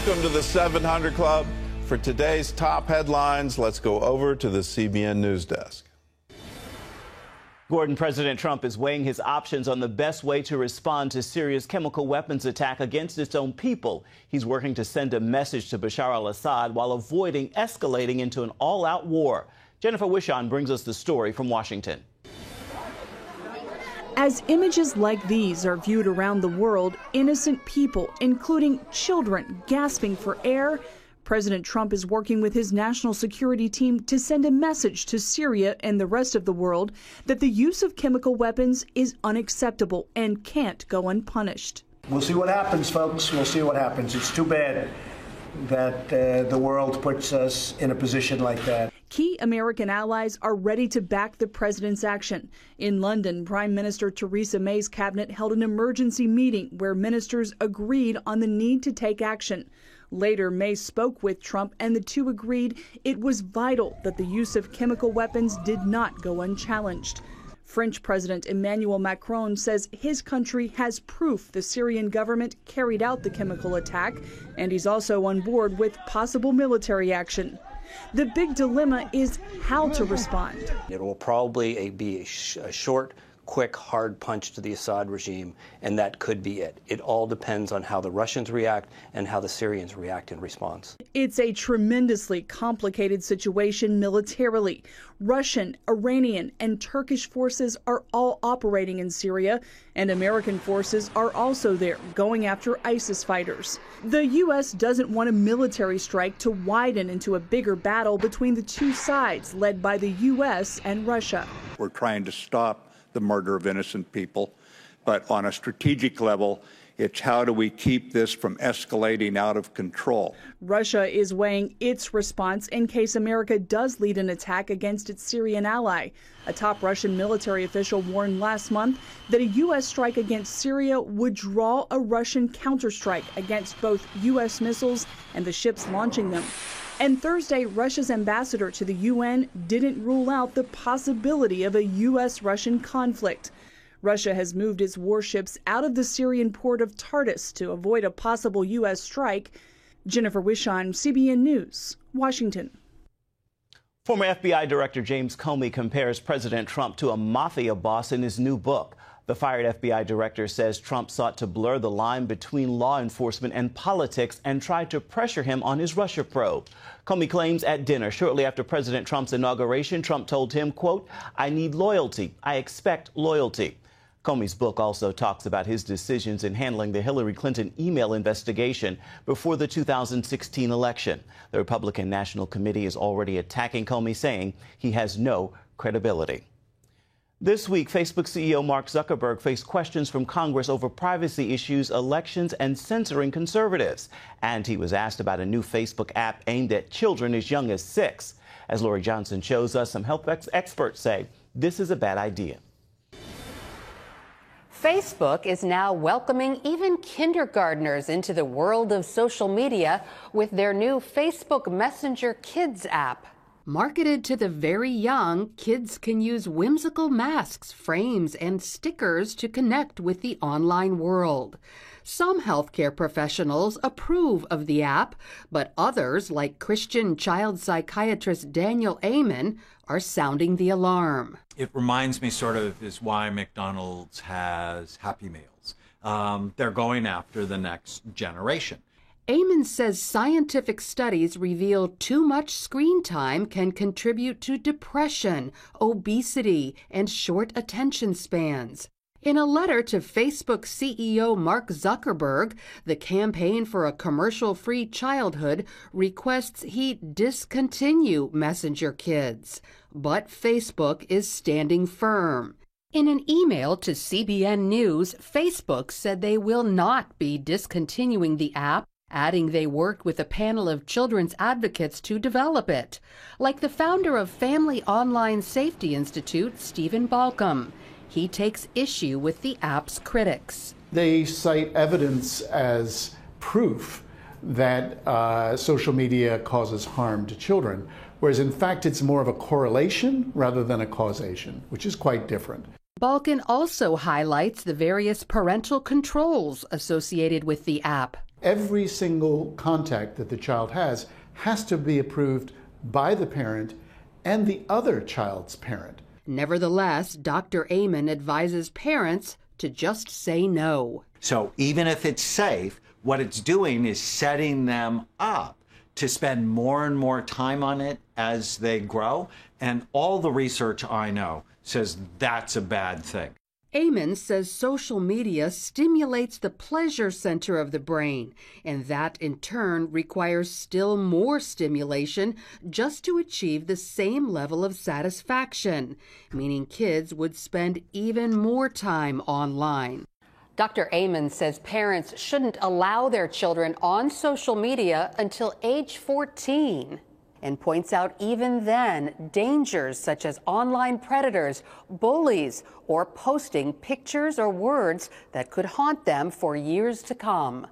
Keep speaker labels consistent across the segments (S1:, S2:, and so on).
S1: Welcome to the 700 Club. For today's top headlines, let's go over to the CBN News Desk.
S2: Gordon, President Trump is weighing his options on the best way to respond to Syria's chemical weapons attack against its own people. He's working to send a message to Bashar al-Assad while avoiding escalating into an all-out war. Jennifer Wishon brings us the story from Washington.
S3: As images like these are viewed around the world, innocent people, including children, gasping for air, President Trump is working with his national security team to send a message to Syria and the rest of the world that the use of chemical weapons is unacceptable and can't go unpunished.
S4: We'll see what happens, folks. We'll see what happens. It's too bad that the world puts us in a position like that.
S3: Key American allies are ready to back the president's action. In London, Prime Minister Theresa May's cabinet held an emergency meeting where ministers agreed on the need to take action. Later, May spoke with Trump, and the two agreed it was vital that the use of chemical weapons did not go unchallenged. French President Emmanuel Macron says his country has proof the Syrian government carried out the chemical attack, and he's also on board with possible military action. The big dilemma is how to respond.
S5: It will probably be a short, quick, hard punch to the Assad regime, and that could be it. It all depends on how the Russians react and how the Syrians react in response.
S3: It's a tremendously complicated situation militarily. Russian, Iranian, and Turkish forces are all operating in Syria, and American forces are also there, going after ISIS fighters. The U.S. doesn't want a military strike to widen into a bigger battle between the two sides, led by the U.S. and Russia.
S6: We're trying to stop the murder of innocent people, but on a strategic level, it's how do we keep this from escalating out of control.
S3: Russia is weighing its response in case America does lead an attack against its Syrian ally. A top Russian military official warned last month that a U.S. strike against Syria would draw a Russian counterstrike against both U.S. missiles and the ships launching them. And Thursday, Russia's ambassador to the UN didn't rule out the possibility of a U.S.-Russian conflict. Russia has moved its warships out of the Syrian port of Tartus to avoid a possible U.S. strike. Jennifer Wishon, CBN News, Washington.
S2: Former FBI Director James Comey compares President Trump to a mafia boss in his new book. The fired FBI director says Trump sought to blur the line between law enforcement and politics and tried to pressure him on his Russia probe. Comey claims at dinner shortly after President Trump's inauguration, Trump told him, quote, "I need loyalty. I expect loyalty." Comey's book also talks about his decisions in handling the Hillary Clinton email investigation before the 2016 election. The Republican National Committee is already attacking Comey, saying he has no credibility. This week, Facebook CEO Mark Zuckerberg faced questions from Congress over privacy issues, elections, and censoring conservatives. And he was asked about a new Facebook app aimed at children as young as 6. As Lori Johnson shows us, some health experts say this is a bad idea.
S7: Facebook is now welcoming even kindergartners into the world of social media with their new Facebook Messenger Kids app.
S8: Marketed to the very young, kids can use whimsical masks, frames, and stickers to connect with the online world. Some healthcare professionals approve of the app, but others, like Christian child psychiatrist Daniel Amen, are sounding the alarm.
S9: It reminds me sort of is why McDonald's has Happy Meals. They're going after the next generation.
S8: Amen says scientific studies reveal too much screen time can contribute to depression, obesity, and short attention spans. In a letter to Facebook CEO Mark Zuckerberg, the Campaign for a Commercial-Free Childhood requests he discontinue Messenger Kids. But Facebook is standing firm. In an email to CBN News, Facebook said they will not be discontinuing the app, adding they worked with a panel of children's advocates to develop it, like the founder of Family Online Safety Institute, Stephen Balcom. He takes issue with the app's critics.
S10: They cite evidence as proof that social media causes harm to children, whereas in fact it's more of a correlation rather than a causation, which is quite different.
S8: Balcom also highlights the various parental controls associated with the app.
S10: every single contact that the child has to be approved by the parent and the other child's parent.
S8: Nevertheless, Dr. Amen advises parents to just say no.
S9: So even if it's safe, what it's doing is setting them up to spend more and more time on it as they grow. And all the research I know says that's a bad thing.
S8: Amen says social media stimulates the pleasure center of the brain, and that in turn requires still more stimulation just to achieve the same level of satisfaction, meaning kids would spend even more time online.
S7: Dr. Amen says parents shouldn't allow their children on social media until age 14. And points out even then, dangers such as online predators, bullies, or posting pictures or words that could haunt them for years to come.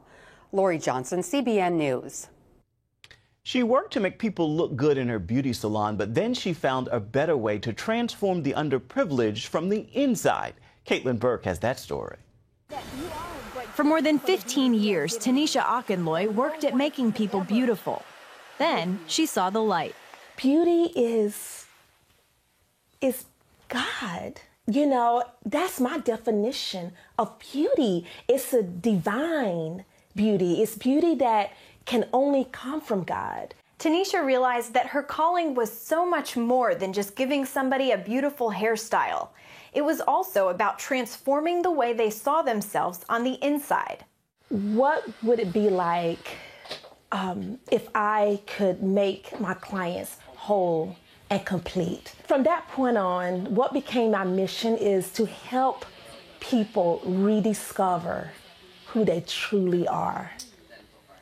S7: Lori Johnson, CBN News.
S2: She worked to make people look good in her beauty salon, but then she found a better way to transform the underprivileged from the inside. Caitlin Burke has that story.
S11: For more than 15 years, Tanisha Akinloy worked at making people beautiful. Then she saw the light.
S12: Beauty is God. You know, that's my definition of beauty. It's a divine beauty. It's beauty that can only come from God.
S11: Tanisha realized that her calling was so much more than just giving somebody a beautiful hairstyle. It was also about transforming the way they saw themselves on the inside.
S12: What would it be like if I could make my clients whole and complete? From that point on, what became my mission is to help people rediscover who they truly are.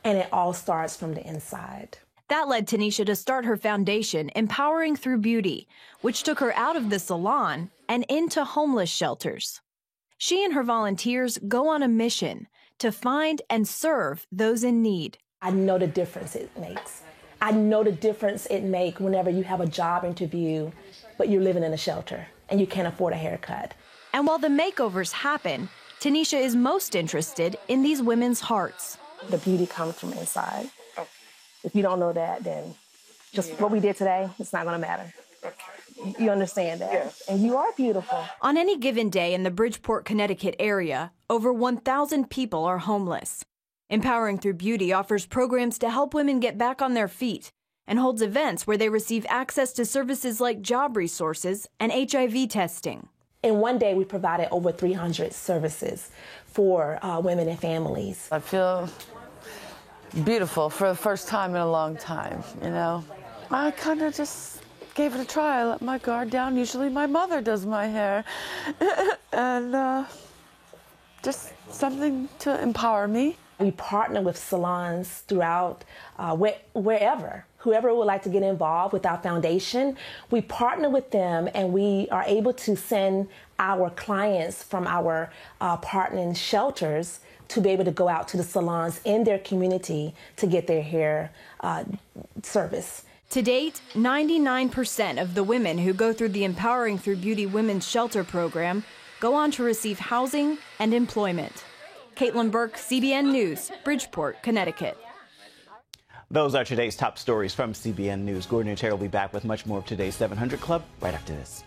S12: And it all starts from the inside.
S11: That led Tanisha to start her foundation, Empowering Through Beauty, which took her out of the salon and into homeless shelters. She and her volunteers go on a mission to find and serve those in need.
S12: I know the difference it makes. I know the difference it makes whenever you have a job interview, but you're living in a shelter and you can't afford a haircut.
S11: And while the makeovers happen, Tanisha is most interested in these women's hearts.
S12: The beauty comes from inside. If you don't know that, then just what we did today, it's not going to matter. You understand that? Yes. And you are beautiful.
S11: On any given day in the Bridgeport, Connecticut area, over 1,000 people are homeless. Empowering Through Beauty offers programs to help women get back on their feet and holds events where they receive access to services like job resources and HIV testing.
S12: In one day, we provided over 300 services for women and families.
S13: I feel beautiful for the first time in a long time, you know. I kind of just gave it a try. I let my guard down. Usually my mother does my hair. And just something to empower me.
S12: We partner with salons throughout wherever. Whoever would like to get involved with our foundation, we partner with them and we are able to send our clients from our partnering shelters to be able to go out to the salons in their community to get their hair service.
S11: To date, 99% of the women who go through the Empowering Through Beauty Women's Shelter program go on to receive housing and employment. Caitlin Burke, CBN News, Bridgeport, Connecticut.
S2: Those are today's top stories from CBN News. Gordon and Terry will be back with much more of today's 700 Club right after this.